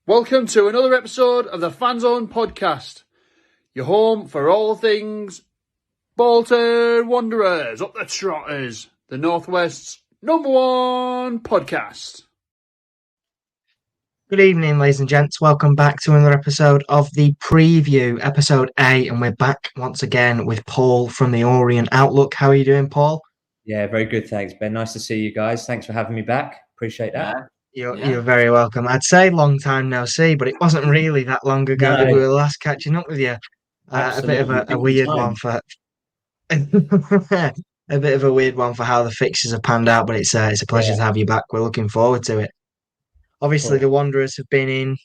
Welcome to another episode of the Fanzone podcast, your home for all things Bolton Wanderers, up the Trotters, the Northwest's #1 podcast. Good evening, ladies and gents. Welcome back to another episode of the preview, Ep.8, and we're back once again with Paul from the Orient Outlook. How are you doing, Paul? Yeah, very good. Thanks, Ben. Nice to see you guys. Thanks for having me back. Appreciate that. You're very welcome. I'd say long time no see, but it wasn't really that long ago that we were last catching up with you. A bit of a weird one for a bit of a weird one for how the fixtures have panned out, but it's a pleasure to have you back. We're looking forward to it. Obviously, the Wanderers have been in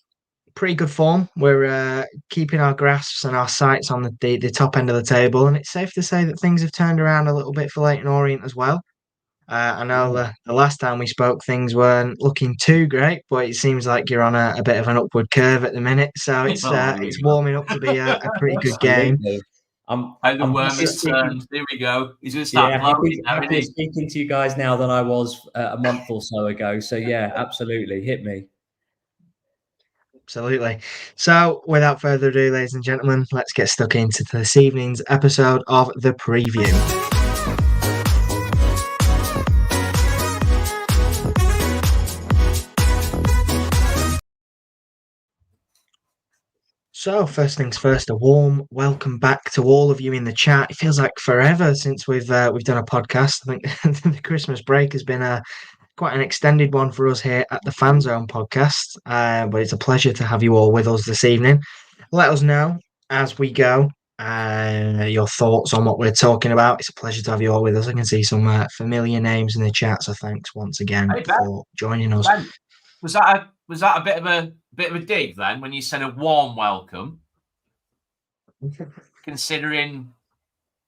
pretty good form. We're keeping our grasps and our sights on the top end of the table, and it's safe to say that things have turned around a little bit for Leyton Orient as well. I know the last time we spoke, things weren't looking too great, but it seems like you're on a bit of an upward curve at the minute. So it's warming up to be a pretty good game. I'm concerned. Here we go. He's going to start happy speaking to you guys now than I was a month or so ago. So yeah, absolutely, hit me. Absolutely. So without further ado, ladies and gentlemen, let's get stuck into this evening's episode of the preview. So first things first, a warm welcome back to all of you in the chat. It feels like forever since we've done a podcast. I think the Christmas break has been quite an extended one for us here at the Fanzone podcast, but it's a pleasure to have you all with us this evening. Let us know as we go your thoughts on what we're talking about. It's a pleasure to have you all with us. I can see some familiar names in the chat, so thanks once again for joining us. Ben, was that a bit of a dig then when you said a warm welcome? Considering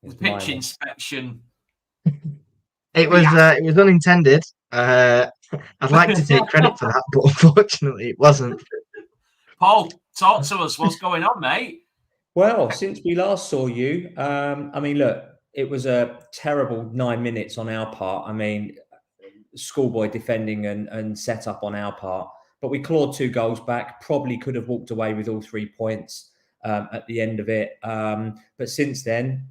the pitch inspection. It was unintended. I'd like to take credit for that, but unfortunately it wasn't. Paul, talk to us. What's going on, mate? Well, since we last saw you, look, it was a terrible 9 minutes on our part. Schoolboy defending and set up on our part. But we clawed 2 goals back, probably could have walked away with all 3 points at the end of it. But since then,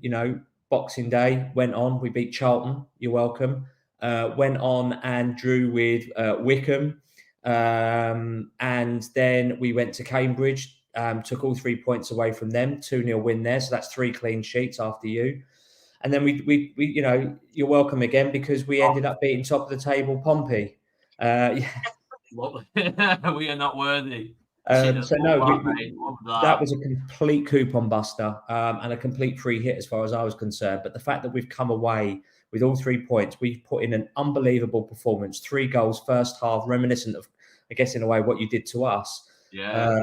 Boxing Day went on. We beat Charlton. You're welcome. Went on and drew with Wickham. And then we went to Cambridge, took all 3 points away from them, 2-0 win there. So that's 3 clean sheets after you. And then we you're welcome again because we ended up beating top of the table Pompey. We are not worthy. That was a complete coupon buster and a complete free hit as far as I was concerned. But the fact that we've come away with all 3 points, we've put in an unbelievable performance. 3 goals first half, reminiscent of, I guess, in a way, what you did to us. Yeah.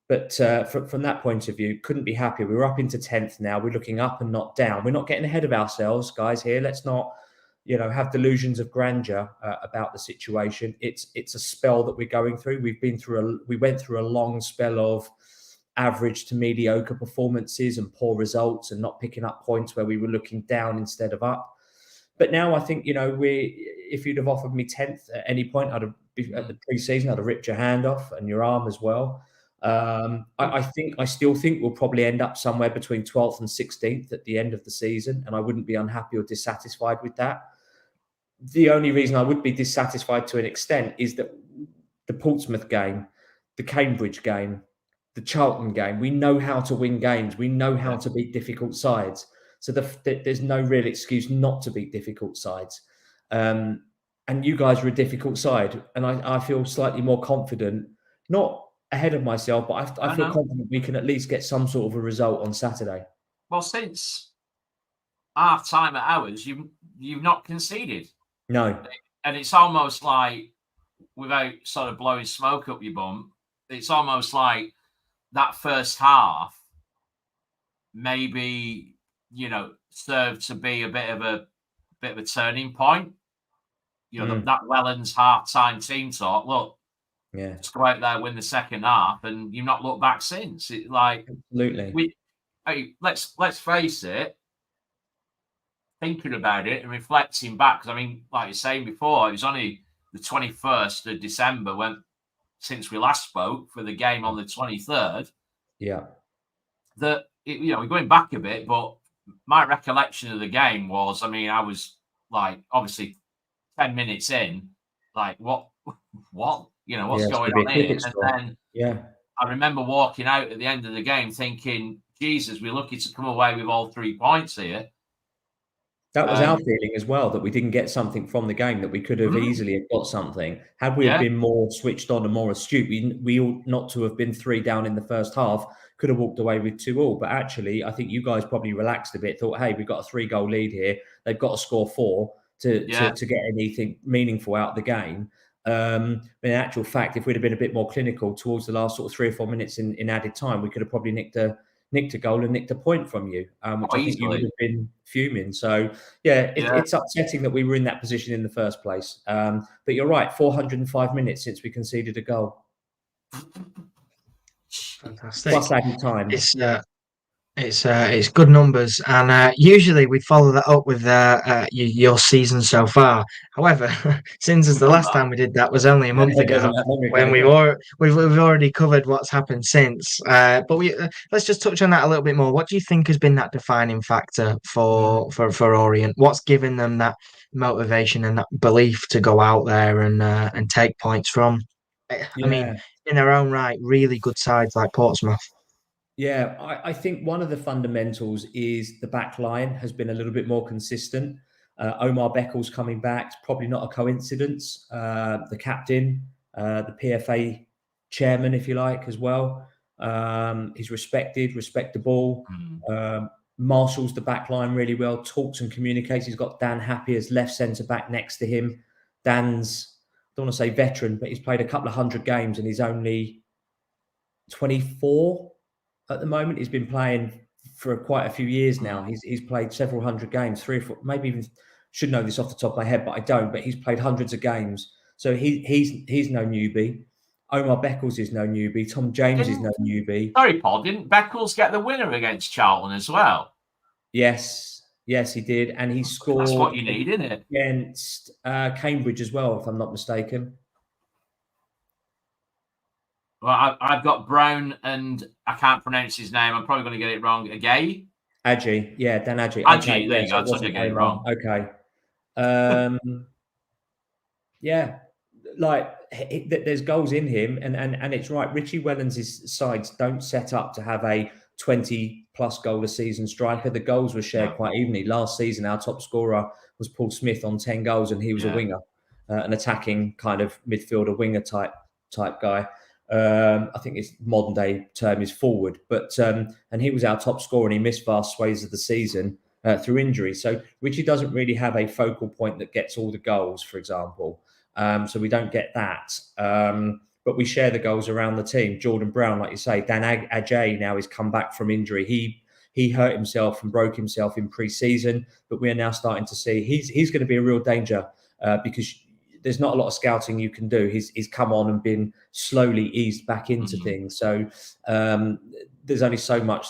But from that point of view, couldn't be happier. We're up into 10th now. We're looking up and not down. We're not getting ahead of ourselves, guys, here. Let's not, have delusions of grandeur about the situation. It's a spell that we're going through. We went through a long spell of average to mediocre performances and poor results and not picking up points where we were looking down instead of up. But now I think, if you'd have offered me 10th at any point, at the pre-season, I'd have ripped your hand off and your arm as well. I still think we'll probably end up somewhere between 12th and 16th at the end of the season, and I wouldn't be unhappy or dissatisfied with that. The only reason I would be dissatisfied to an extent is that the Portsmouth game, the Cambridge game, the Charlton game, we know how to win games. We know how to beat difficult sides. So there's no real excuse not to beat difficult sides. And you guys are a difficult side, and I feel slightly more confident, not ahead of myself, but I feel confident we can at least get some sort of a result on Saturday. Well, since half time at ours, you've not conceded. No. And it's almost like, without sort of blowing smoke up your bum, it's almost like that first half maybe, served to be a bit of a turning point. That Wellens half-time team talk, look, just go out there, win the second half, and you've not looked back since. Absolutely. Let's face it, thinking about it and reflecting back, because like you were saying before, it was only the 21st of December when since we last spoke for the game on the 23rd. Yeah. That, we're going back a bit, but my recollection of the game was, I mean, I was like, obviously 10 minutes in, like, what, what's going on here? And then I remember walking out at the end of the game thinking, Jesus, we're lucky to come away with all 3 points here. That was our feeling as well, that we didn't get something from the game, that we could have easily have got something. Had we have been more switched on and more astute, we ought not to have been 3 down in the first half, could have walked away with 2-2. But actually, I think you guys probably relaxed a bit, thought, hey, we've got a 3-goal lead here. They've got to score 4 to get anything meaningful out of the game. In actual fact, if we'd have been a bit more clinical towards the last sort of 3 or 4 minutes in added time, we could have probably nicked a goal and nicked a point from you, which I think you would have been fuming. So, it's upsetting that we were in that position in the first place. But you're right, 405 minutes since we conceded a goal. Fantastic. Plus added time. It's good numbers, and usually we follow that up with your season so far. However, since the last time we did that was only a month ago, when we've already covered what's happened since. But let's just touch on that a little bit more. What do you think has been that defining factor for Orient? What's given them that motivation and that belief to go out there and take points from? I mean, in their own right, really good sides like Portsmouth. Yeah, I think one of the fundamentals is the back line has been a little bit more consistent. Omar Beckles coming back, it's probably not a coincidence. The captain, the PFA chairman, if you like, as well. He's respectable. Marshals the back line really well, talks and communicates. He's got Dan Happy as left centre back next to him. Dan's, I don't want to say veteran, but he's played a couple of 100 games and he's only 24 at the moment. He's been playing for quite a few years now. He's played several 100 games, 3 or 4, maybe even, should know this off the top of my head, but I don't. But he's played hundreds of games, so he's no newbie. Omar Beckles is no newbie. Tom James is no newbie. Sorry, Paul. Didn't Beckles get the winner against Charlton as well? Yes, he did, and he scored. That's what you need, isn't it? Against Cambridge as well, if I'm not mistaken. Well, I've got Brown and I can't pronounce his name. I'm probably going to get it wrong. Ajayi? Ajayi, yeah, Dan Ajayi. Ajayi, there you go. I thought I get it wrong. Okay. Yeah, like there's goals in him, and it's right. Richie Wellens' sides don't set up to have a 20-plus goal a season striker. The goals were shared quite evenly. Last season, our top scorer was Paul Smith on 10 goals, and he was a winger, an attacking kind of midfielder winger type guy. I think his modern day term is forward, but and he was our top scorer and he missed vast swathes of the season through injury. So Richie doesn't really have a focal point that gets all the goals, for example. So we don't get that. But we share the goals around the team. Jordan Brown, like you say, Dan Ajayi now has come back from injury. He hurt himself and broke himself in pre-season, but we are now starting to see he's going to be a real danger because there's not a lot of scouting you can do. He's come on and been slowly eased back into things. So there's only so much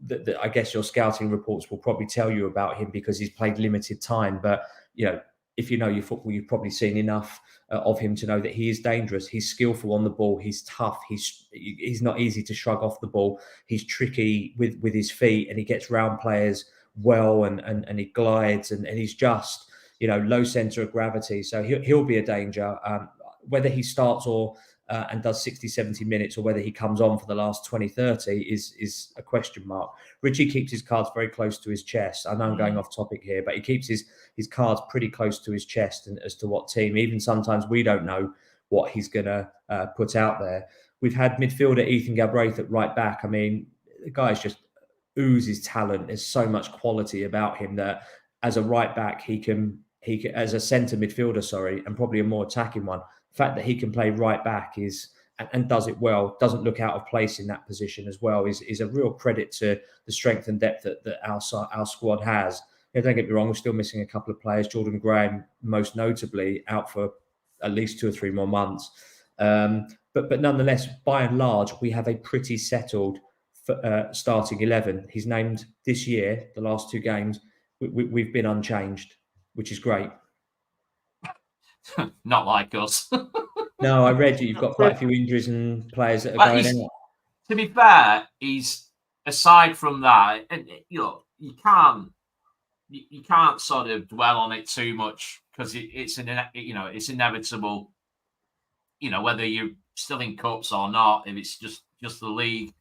that I guess your scouting reports will probably tell you about him because he's played limited time. But, if you know your football, you've probably seen enough of him to know that he is dangerous. He's skillful on the ball. He's tough. He's not easy to shrug off the ball. He's tricky with his feet and he gets round players well and he glides and he's just, low centre of gravity. So he'll be a danger. Whether he starts or and does 60, 70 minutes or whether he comes on for the last 20, 30 is a question mark. Richie keeps his cards very close to his chest. I know I'm going off topic here, but he keeps his cards pretty close to his chest and as to what team. Even sometimes we don't know what he's going to put out there. We've had midfielder Ethan Galbraith at right back. I mean, the guy's just oozes talent. There's so much quality about him that as a right back, he can as a centre midfielder, and probably a more attacking one. The fact that he can play right back and does it well, doesn't look out of place in that position as well, is a real credit to the strength and depth that our squad has. Don't get me wrong, we're still missing a couple of players. Jordan Graham, most notably, out for at least 2 or 3 more months. But nonetheless, by and large, we have a pretty settled starting 11. He's named this year, the last 2 games, we've been unchanged, which is great. Not like us. No, I read you've got quite a few injuries and players that are going out. To be fair, he's aside from that, and you can't sort of dwell on it too much because it's inevitable. Whether you're still in cups or not, if it's just the league,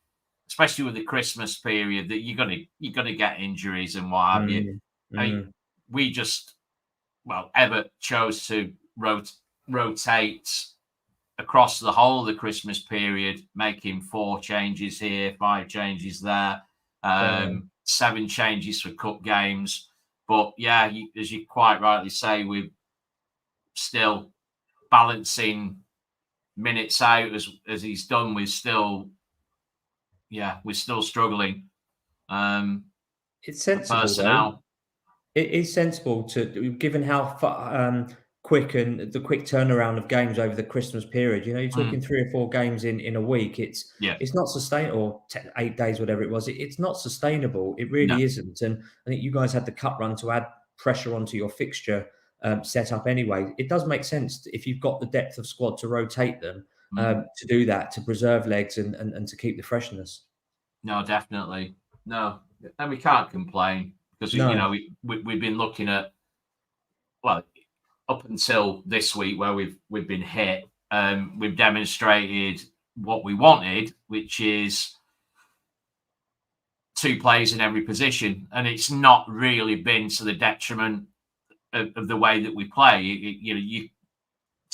especially with the Christmas period, that you're gonna get injuries and what have you. I mean, we just Everett chose to rotate across the whole of the Christmas period, making 4 changes here, 5 changes there, 7 changes for cup games. But yeah, as you quite rightly say, we're still balancing minutes out as he's done. We're still struggling. It's sensible, though. It is sensible given how quick and the quick turnaround of games over the Christmas period. You're talking 3 or 4 games in a week. It's not sustainable. Or 8 days, whatever it was. It's not sustainable. It really isn't. And I think you guys had the cup run to add pressure onto your fixture setup anyway. It does make sense if you've got the depth of squad to rotate them to do that, to preserve legs and to keep the freshness. No, definitely. No, and we can't complain because we've been looking at up until this week where we've been hit. We've demonstrated what we wanted, which is 2 players in every position, and it's not really been to the detriment of the way that we play.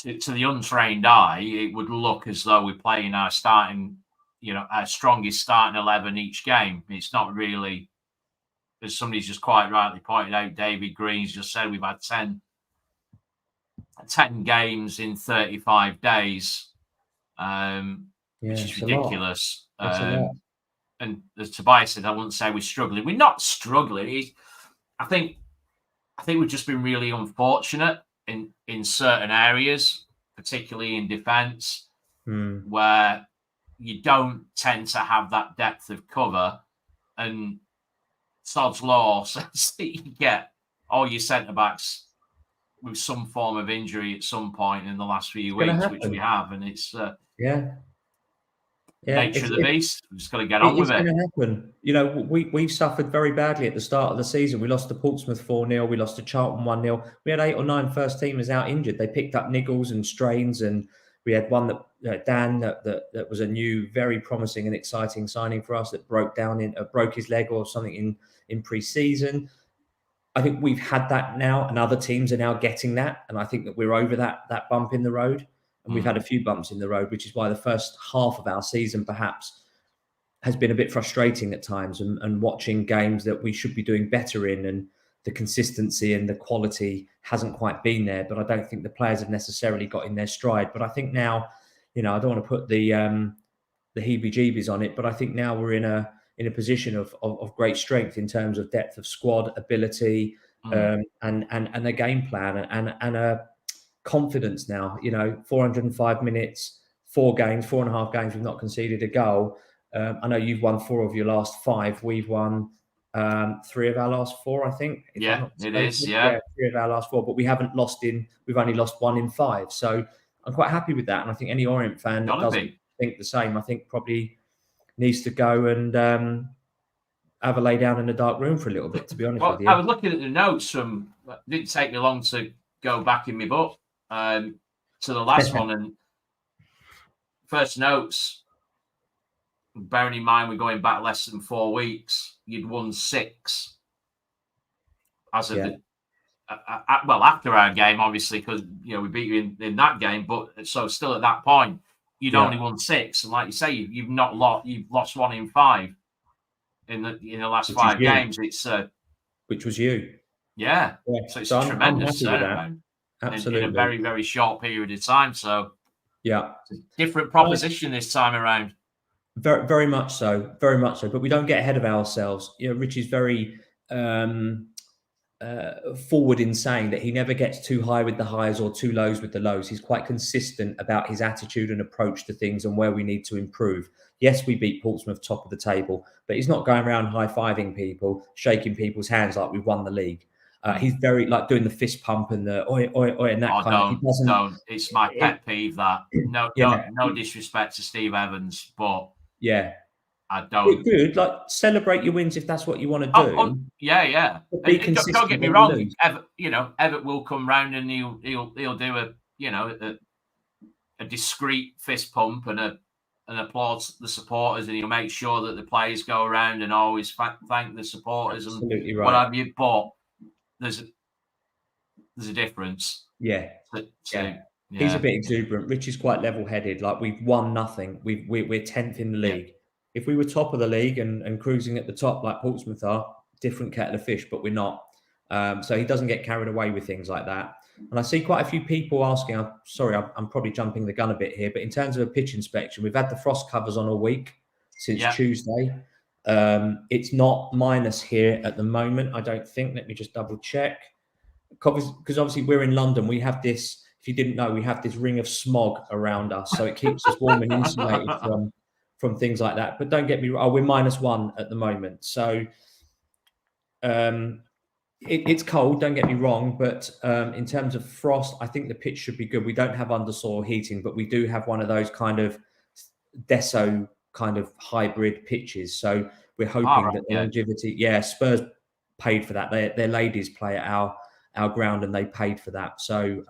To the untrained eye, it would look as though we're playing our strongest starting 11 each game. It's not really, as somebody's just quite rightly pointed out, David Green's just said we've had 10 games in 35 days, which is ridiculous. And as Tobias said, I wouldn't say we're struggling. We're not struggling. I think we've just been really unfortunate in certain areas, particularly in defence, where you don't tend to have that depth of cover, and sod's law says that you get all your centre-backs with some form of injury at some point in the last few weeks, which we have, and it's nature of the beast. We've just got to get on with it. It's going to happen. We suffered very badly at the start of the season. We lost to Portsmouth 4-0. We lost to Charlton 1-0. We had 8 or 9 first teamers out injured. They picked up niggles and strains, and we had one that Dan that was a new, very promising and exciting signing for us that broke his leg or something in pre-season. I think we've had that now, and other teams are now getting that, and I think that we're over that bump in the road. And we've had a few bumps in the road, which is why the first half of our season perhaps has been a bit frustrating at times, and watching games that we should be doing better in, and the consistency and the quality hasn't quite been there. But I don't think the players have necessarily got in their stride. But I think now, I don't want to put the heebie-jeebies on it, but I think now we're in a position of great strength in terms of depth of squad, ability, and a game plan and a confidence now. 405 minutes, 4.5 games, we've not conceded a goal. I know you've won 4 of your last 5. We've won 3 of our last 4, I think. Yeah, it is. Yeah, 3 of our last 4, but we've only lost 1 in 5. So I'm quite happy with that. And I think any Orient fan that doesn't think the same, I think probably needs to go and have a lay down in a dark room for a little bit, to be honest with you. I was looking at the notes from, it didn't take me long to go back in my book to the last one, and first notes, bearing in mind we're going back less than 4 weeks, you'd won 6 as of after our game, obviously, because we beat you in that game, but so still at that point you'd only won 6, and like you say, you've lost 1 in 5 in the last 5 games. It's which was you. Yeah. So it's a tremendous turnaround. Absolutely. In a very, very short period of time. So it's a different proposition this time around. Very, very much so. Very much so. But we don't get ahead of ourselves. Richie's very forward in saying that he never gets too high with the highs or too lows with the lows. He's quite consistent about his attitude and approach to things and where we need to improve. Yes, we beat Portsmouth top of the table, but he's not going around high-fiving people, shaking people's hands like we've won the league. He's very like doing the fist pump and the oi oi oi and that kind of. Don't. It's my pet peeve. That no disrespect to Steve Evans, but I don't. Good. Like celebrate your wins if that's what you want to do. Yeah. Be consistent. Don't get me wrong. Everett will come round and he'll do a discreet fist pump and applaud the supporters, and he'll make sure that the players go around and always thank the supporters. Absolutely and right. what have you. But there's a difference. Yeah. He's a bit exuberant. Rich is quite level-headed. Like we've won nothing. We're 10th in the league. If we were top of the league and cruising at the top like Portsmouth are, different kettle of fish, but we're not. So he doesn't get carried away with things like that. And I see quite a few people asking, I'm probably jumping the gun a bit here, but in terms of a pitch inspection, we've had the frost covers on all week since Tuesday. It's not minus here at the moment, I don't think. Let me just double check. Because obviously we're in London, we have this, if you didn't know, we have this ring of smog around us. So it keeps us warm and insulated from things like that. But don't get me wrong, we're -1 at the moment. So it's cold, don't get me wrong. But in terms of frost, I think the pitch should be good. We don't have undersoil heating, but we do have one of those kind of Deso kind of hybrid pitches. So we're hoping that the longevity, Spurs paid for that. Their ladies play at our ground and they paid for that. So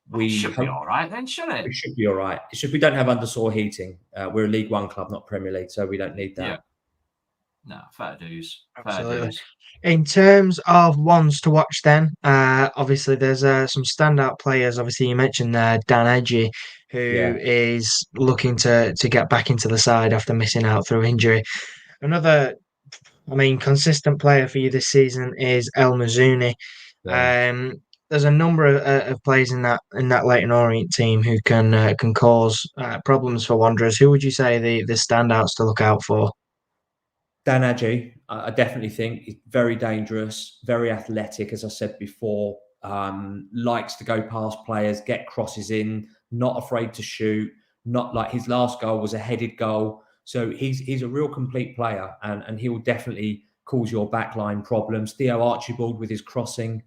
we should be all right then, shouldn't it? It should be all right. We don't have undersoil heating. We're a League One club, not Premier League, so we don't need that. Yeah. No, fair dues. Absolutely. In terms of ones to watch then, obviously there's some standout players. Obviously you mentioned Dan Edgy, who is looking to get back into the side after missing out through injury. Another, consistent player for you this season is El Mazouni. There's a number of players in that Leyton Orient team who can cause problems for Wanderers. Who would you say the standouts to look out for? Dan Adji, I definitely think he's very dangerous, very athletic, as I said before. Likes to go past players, get crosses in, not afraid to shoot. Not like his last goal was a headed goal. So he's a real complete player, and he will definitely cause your backline problems. Theo Archibald with his crossing,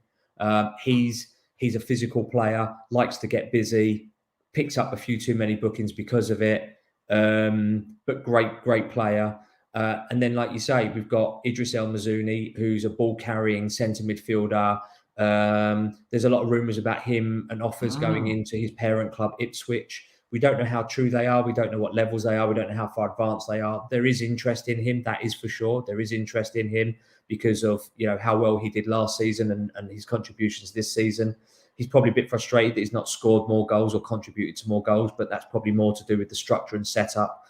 he's a physical player, likes to get busy, picks up a few too many bookings because of it, but great player. And then, like you say, we've got Idris El Mazouni, who's a ball-carrying centre midfielder. There's a lot of rumours about him and offers going into his parent club, Ipswich. We don't know how true they are. We don't know what levels they are. We don't know how far advanced they are. There is interest in him, that is for sure. There is interest in him because of how well he did last season and his contributions this season. He's probably a bit frustrated that he's not scored more goals or contributed to more goals, but that's probably more to do with the structure and setup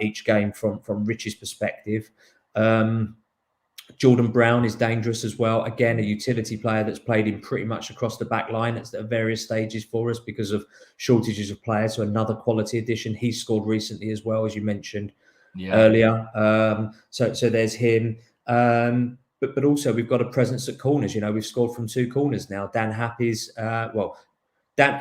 each game from Rich's perspective. Jordan Brown is dangerous as well. Again, a utility player that's played in pretty much across the back line at various stages for us because of shortages of players. So another quality addition. He's scored recently as well, as you mentioned earlier. So there's him. But also we've got a presence at corners. We've scored from 2 corners now. Dan Happy's, it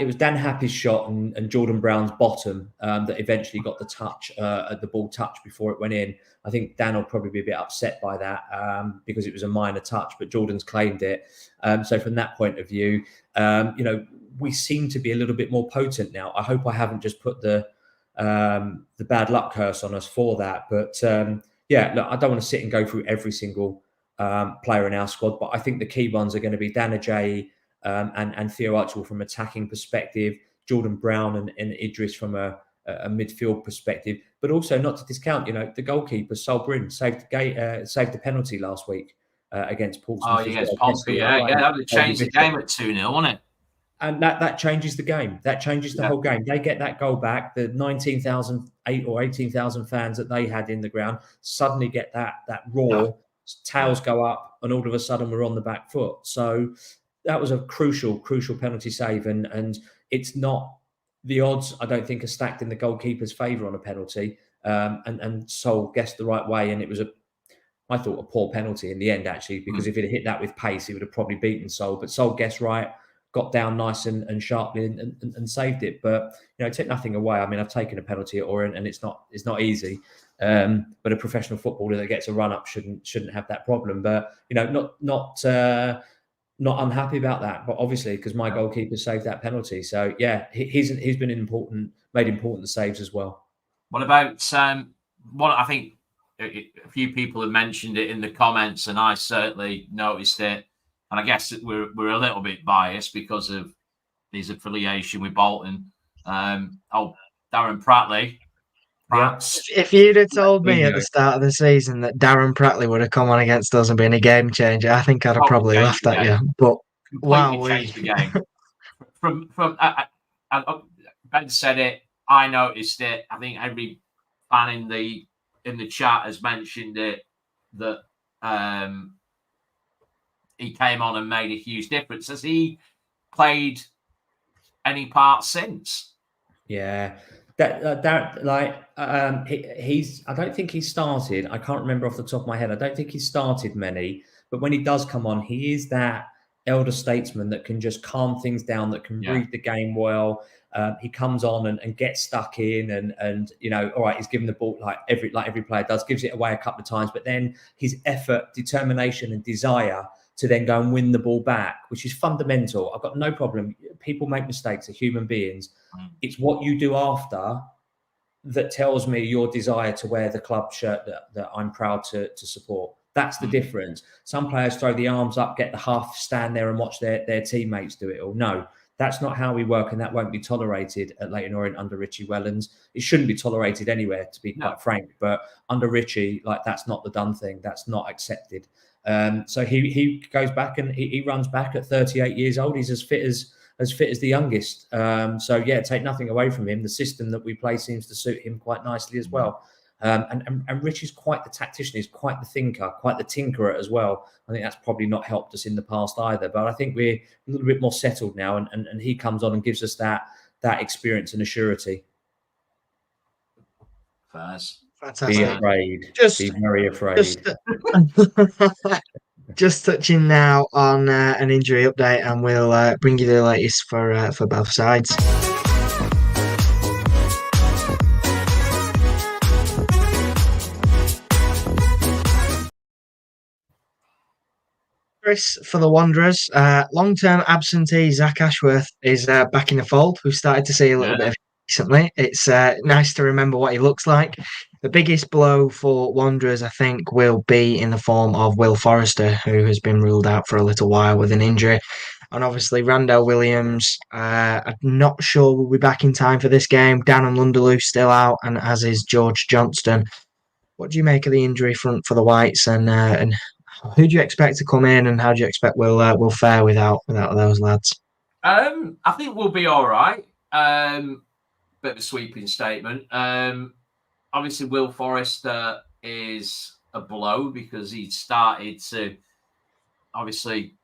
was Dan Happy's shot and Jordan Brown's bottom that eventually got the touch, the ball touch before it went in. I think Dan will probably be a bit upset by that because it was a minor touch, but Jordan's claimed it. So from that point of view, we seem to be a little bit more potent now. I hope I haven't just put the bad luck curse on us for that. But look, I don't want to sit and go through every single player in our squad, but I think the key ones are going to be Dan Ajayi, and Theo Archibald from attacking perspective, Jordan Brown and Idris from a midfield perspective, but also not to discount, the goalkeeper Sol Bryn saved the penalty last week against Portsmouth. Oh, against Pompey, that would change the game at 2-0, wouldn't it? And that changes the game. That changes the whole game. They get that goal back. The 19,008 or 18,000 fans that they had in the ground suddenly get that roar. Tails go up, and all of a sudden we're on the back foot. So that was a crucial penalty save, and it's not the odds. I don't think are stacked in the goalkeeper's favour on a penalty. And Sol guessed the right way, and it was I thought a poor penalty in the end actually, because if he'd hit that with pace, he would have probably beaten Sol. But Sol guessed right, got down nice and sharply and saved it. But it took nothing away. I've taken a penalty at Orient, and it's not easy. But a professional footballer that gets a run up shouldn't have that problem. But not not unhappy about that, but obviously because my goalkeeper saved that penalty. So yeah, he's been made important saves as well. What about what I think a few people have mentioned it in the comments, and I certainly noticed it. And I guess we're a little bit biased because of his affiliation with Bolton. Darren Pratley. Perhaps. If you'd have told me at the start of the season that Darren Pratley would have come on against us and been a game changer, I think I'd have probably laughed at you. But completely changed the game. From Ben said it. I noticed it. I think every fan in the chat has mentioned it, that he came on and made a huge difference. Has he played any part since? Yeah, he's. I don't think he started. I can't remember off the top of my head. I don't think he started many, but when he does come on, he is that elder statesman that can just calm things down, that can read the game well. He comes on and gets stuck in, and all right, he's given the ball like every player does, gives it away a couple of times, but then his effort, determination, and desire to then go and win the ball back, which is fundamental. I've got no problem. People make mistakes, they're human beings. It's what you do after that tells me your desire to wear the club shirt that I'm proud to support. That's the difference. Some players throw the arms up, get the half, stand there and watch their teammates do it all. No, that's not how we work, and that won't be tolerated at Leyton Orient under Richie Wellens. It shouldn't be tolerated anywhere, to be quite frank. But under Richie, that's not the done thing. That's not accepted. So he goes back and he runs back at 38 years old. He's as fit as the youngest. So yeah, take nothing away from him. The system that we play seems to suit him quite nicely as well. And Rich is quite the tactician. He's quite the thinker, quite the tinkerer as well. I think that's probably not helped us in the past either. But I think we're a little bit more settled now, and he comes on and gives us that experience and a surety. Fantastic. Be afraid. Be very afraid. Just touching now on an injury update, and we'll bring you the latest for both sides. Chris, for the Wanderers, long-term absentee Zach Ashworth is back in the fold. We've started to see a little bit of it recently. It's nice to remember what he looks like. The biggest blow for Wanderers, I think, will be in the form of Will Forrester, who has been ruled out for a little while with an injury. And obviously, Randell Williams, I'm not sure will be back in time for this game. Dannon Lunderloo still out, and as is George Johnston. What do you make of the injury front for the Whites, and who do you expect to come in, and how do you expect we'll fare without those lads? I think we'll be all right. Bit of a sweeping statement. Obviously, Will Forrester is a blow because he started to obviously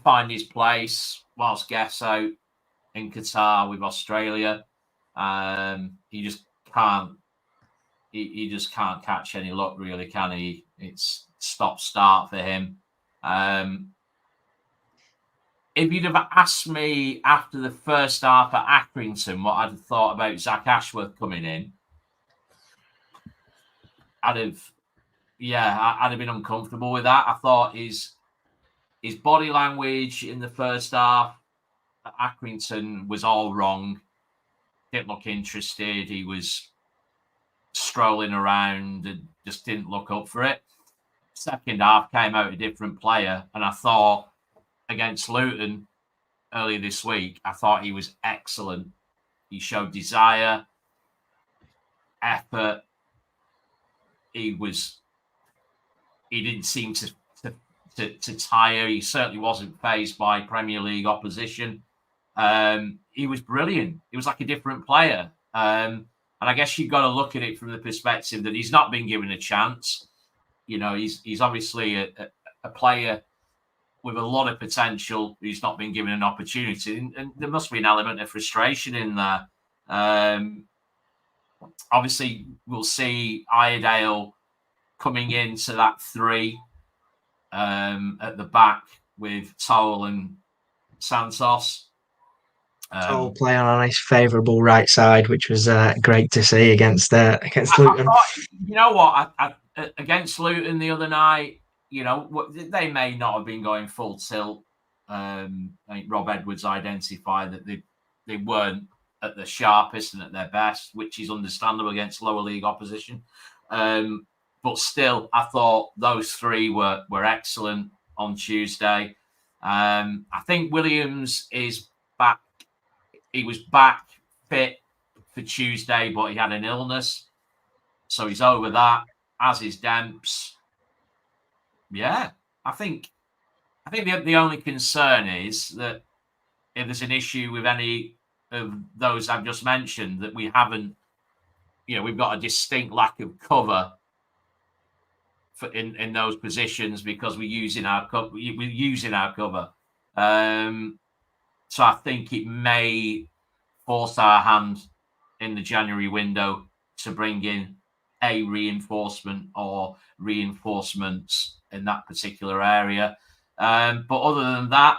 find his place whilst Guess out in Qatar with Australia. He just can't. He just can't catch any luck, really, can he? It's stop-start for him. If you'd have asked me after the first half at Accrington what I'd have thought about Zach Ashworth coming in, I'd have been uncomfortable with that. I thought his body language in the first half at Accrington was all wrong. Didn't look interested. He was strolling around and just didn't look up for it. Second half came out a different player, and I thought against Luton earlier this week, I thought he was excellent. He showed desire, effort. He didn't seem to tire. He certainly wasn't fazed by Premier League opposition. He was brilliant. He was like a different player. And I guess you've got to look at it from the perspective that he's not been given a chance. He's obviously a player with a lot of potential who's not been given an opportunity. And there must be an element of frustration in there. Obviously, we'll see Iredale coming into that three at the back with Toll and Santos. Toll playing on his favourable right side, which was great to see against Luton. You know what? Against Luton the other night, they may not have been going full tilt. I think Rob Edwards identified that they weren't at the sharpest and at their best, which is understandable against lower league opposition. But still, I thought those three were excellent on Tuesday. I think Williams is back. He was back fit for Tuesday, but he had an illness. So he's over that, as is Demps. Yeah, I think the only concern is that if there's an issue with any of those I've just mentioned, that we haven't, we've got a distinct lack of cover in those positions because we're using our cover. So I think it may force our hand in the January window to bring in a reinforcement or reinforcements in that particular area. But other than that,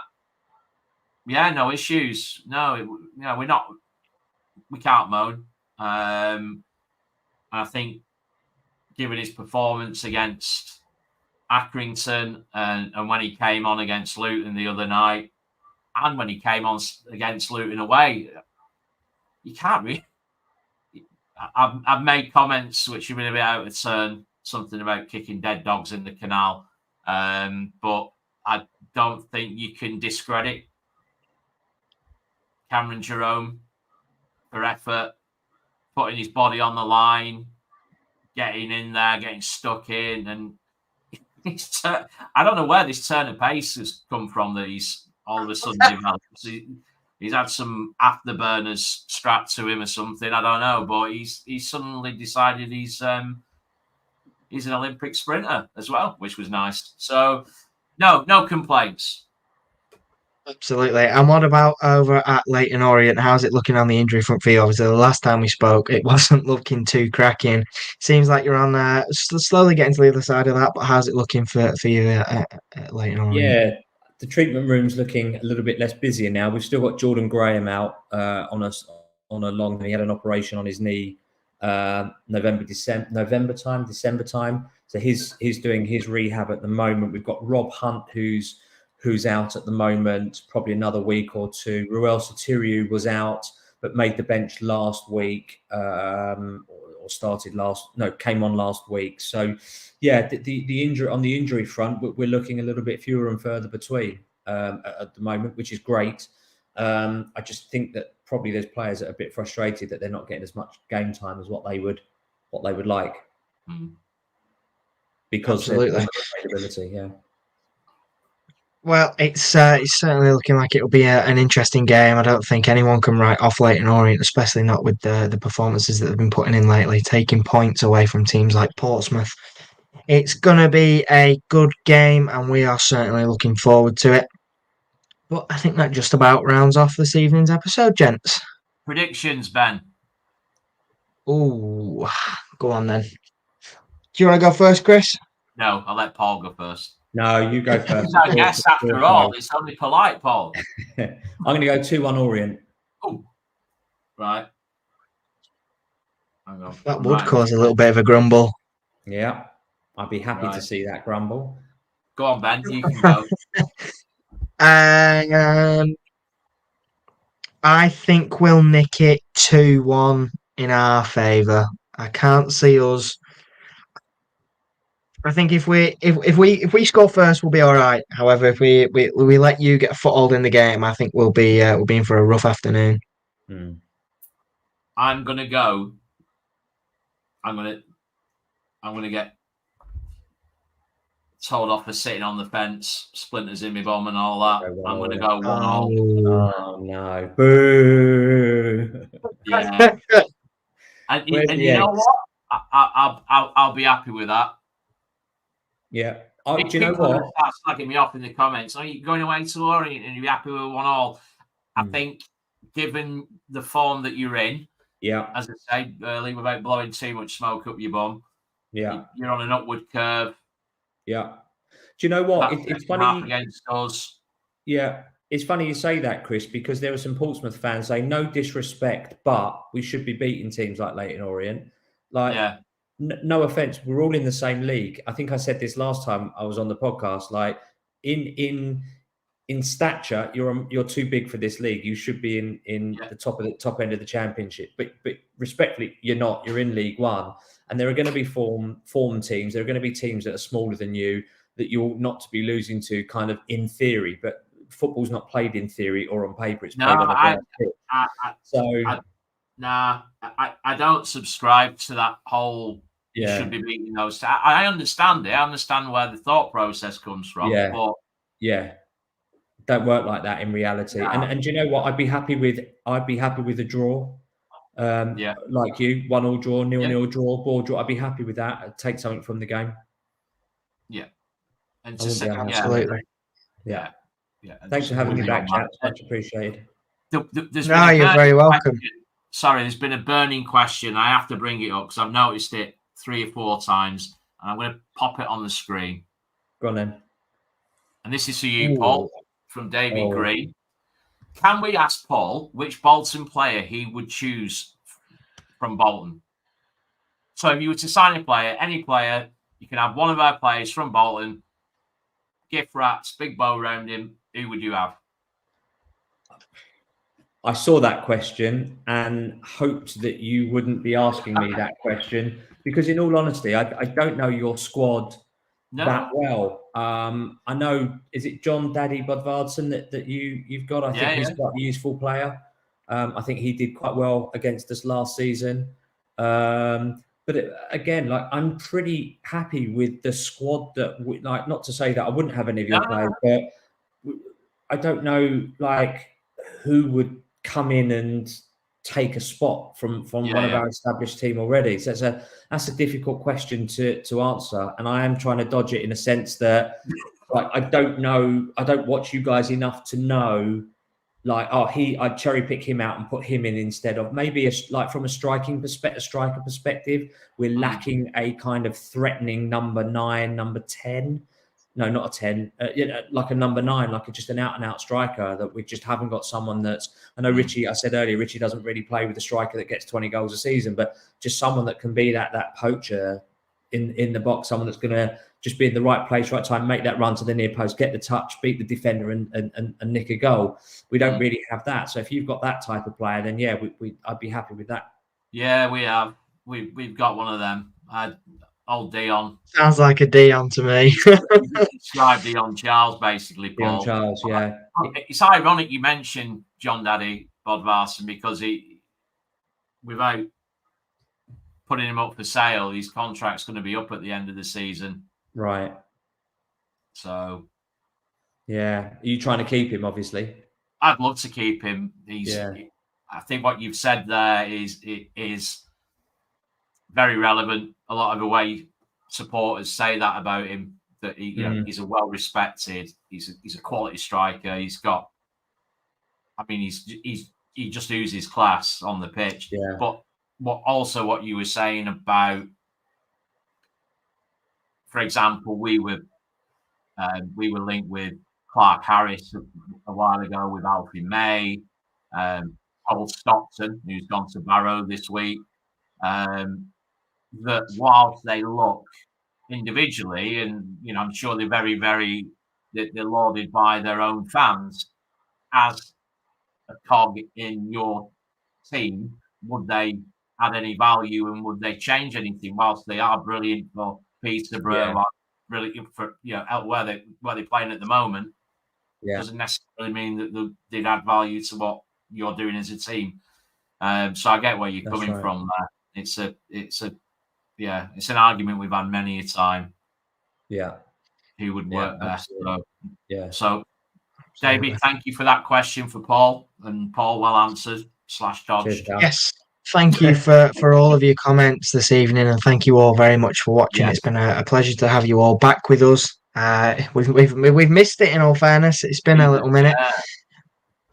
yeah, no issues. No, we can't moan. I think given his performance against Accrington and when he came on against Luton the other night, and when he came on against Luton away, you can't really. I've made comments which have been a bit out of turn, something about kicking dead dogs in the canal, but I don't think you can discredit Cameron Jerome for effort, putting his body on the line, getting in there, getting stuck in, and I don't know where this turn of pace has come from that he's all of a sudden developed. He's had some afterburners strapped to him or something. I don't know, but he's suddenly decided he's an Olympic sprinter as well, which was nice. So no complaints. Absolutely. And what about over at Leyton Orient? How's it looking on the injury front for you? Obviously, the last time we spoke, it wasn't looking too cracking. Seems like you're on slowly getting to the other side of that, but how's it looking for you at Leyton Orient? Yeah, the treatment room's looking a little bit less busier now. We've still got Jordan Graham out on a long. He had an operation on his knee December time. So he's doing his rehab at the moment. We've got Rob Hunt who's out at the moment, probably another week or two. Ruel Sotiriou was out, but made the bench last week, came on last week. So, yeah, the injury on the injury front, we're looking a little bit fewer and further between at the moment, which is great. I just think that probably there's players that are a bit frustrated that they're not getting as much game time as what they would like, because of availability. Yeah. Well, it's certainly looking like it'll be an interesting game. I don't think anyone can write off Leyton Orient, especially not with the performances that they've been putting in lately, taking points away from teams like Portsmouth. It's going to be a good game, and we are certainly looking forward to it. But I think that just about rounds off this evening's episode, gents. Predictions, Ben. Ooh, go on then. Do you want to go first, Chris? No, I'll let Paul go first. No, you go first. I guess after all, it's only polite, Paul. I'm going to go 2-1 Orient. Oh, right. Hang on. That would cause a little bit of a grumble. Yeah, I'd be happy to see that grumble. Go on, Ben. You can go. I think we'll nick it 2-1 in our favour. I can't see us. I think if we score first, we'll be all right. However, if we let you get a foothold in the game, I think we'll be in for a rough afternoon. I'm gonna go. I'm gonna get told off for sitting on the fence, splinters in my bum and all that. I'm gonna go 1-0. Oh no! Boo! Yeah. and you know what? I'll be happy with that. Yeah. Do you know what? Start slagging me off in the comments. Are you going away to Orient and you're happy with 1-1? I think, given the form that you're in, as I said earlier, without blowing too much smoke up your bum, you're on an upward curve. Yeah. Do you know what? It's funny against us. Yeah. It's funny you say that, Chris, because there were some Portsmouth fans saying, no disrespect, but we should be beating teams like Leyton Orient. No offense, we're all in the same league. I think I said this last time I was on the podcast. Like in in stature, you're too big for this league. You should be in the top end of the championship. But respectfully, you're not. You're in League One, and there are going to be form teams. There are going to be teams that are smaller than you that you're not to be losing to, kind of in theory. But football's not played in theory or on paper. It's played on a grass pitch. I don't subscribe to that whole. You should be beating those. I understand it. I understand where the thought process comes from. But don't work like that in reality. No. And do you know what? I'd be happy with a draw. Like you, 1-1 draw, 0-0 draw, ball draw. I'd be happy with that. I'd take something from the game. Yeah. And absolutely. Yeah. Thanks for having me back, chaps. Much appreciated. You're very welcome. Sorry, there's been a burning question. I have to bring it up because I've noticed it 3 or 4 times, and I'm going to pop it on the screen. Go on then. And this is for you, Paul, from David Green. Can we ask Paul which Bolton player he would choose from Bolton? So if you were to sign a player, any player, you can have one of our players from Bolton, gift wraps, big bow around him. Who would you have? I saw that question and hoped that you wouldn't be asking me that question because, in all honesty, I don't know your squad that well. I know, is it John Daddy Bodvarsson that you've got? I think he's quite a useful player. I think he did quite well against us last season. But again, like, I'm pretty happy with the squad that not to say that I wouldn't have any of your players, but I don't know like who would come in and take a spot from one of our established team already. So that's a difficult question to answer, and I am trying to dodge it in a sense that like I don't watch you guys enough to know like I'd cherry pick him out and put him in instead of maybe from a striker perspective, we're lacking a kind of threatening number 9, number 10. No, not a 10, like a number 9, like just an out-and-out striker that we just haven't got someone that's... I know Richie, I said earlier, Richie doesn't really play with a striker that gets 20 goals a season, but just someone that can be that poacher in the box, someone that's going to just be in the right place, right time, make that run to the near post, get the touch, beat the defender and nick a goal. We don't really have that. So if you've got that type of player, then I'd be happy with that. Yeah, we have. We've got one of them. Old Dion. Sounds like a Dion to me. Describe Dion Charles, basically, Paul. Dion Charles, yeah. It's ironic you mentioned John Daddy Bodvarsson because without putting him up for sale, his contract's going to be up at the end of the season. Right. So. Yeah. Are you trying to keep him, obviously? I'd love to keep him. I think what you've said there is very relevant. A lot of away supporters say that about him, that he's a well-respected, he's a quality striker. He's got, I mean, he just oozes class on the pitch. Yeah. But what you were saying about, for example, we were linked with Clark Harris a while ago, with Alfie May, Paul Stockton, who's gone to Barrow this week. That whilst they look individually, and I'm sure they're very, very, they're lauded by their own fans as a cog in your team, would they add any value and would they change anything? Whilst they are brilliant for Peterborough, brilliant for where they're playing at the moment, doesn't necessarily mean that they'd add value to what you're doing as a team. So I get where you're coming from there. It's an argument we've had many a time. Yeah. Who would work best? So, Absolutely. David, thank you for that question for Paul. And Paul, well answered / dodged. Yes. Thank you for all of your comments this evening, and thank you all very much for watching. It's been a pleasure to have you all back with us. We've missed it, in all fairness. It's been a little minute.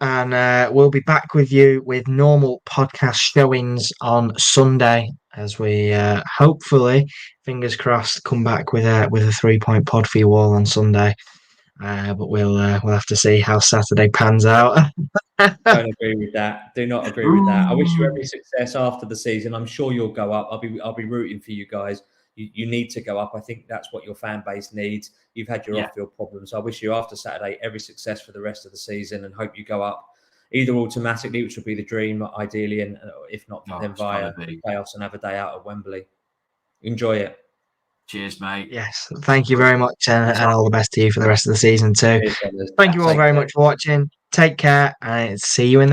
And we'll be back with you with normal podcast showings on Sunday, as we hopefully, fingers crossed, come back with a 3-point pod for you all on Sunday. But we'll have to see how Saturday pans out. Don't agree with that. Do not agree with that. I wish you every success after the season. I'm sure you'll go up. I'll be rooting for you guys. You need to go up. I think that's what your fan base needs. You've had your off-field problems. I wish you, after Saturday, every success for the rest of the season, and hope you go up either automatically, which would be the dream, ideally, and if not, then via the playoffs and have a day out at Wembley. Enjoy it. Cheers, mate. Yes, thank you very much, and all the best to you for the rest of the season too. Thank you all very much for watching. Take care, and see you in the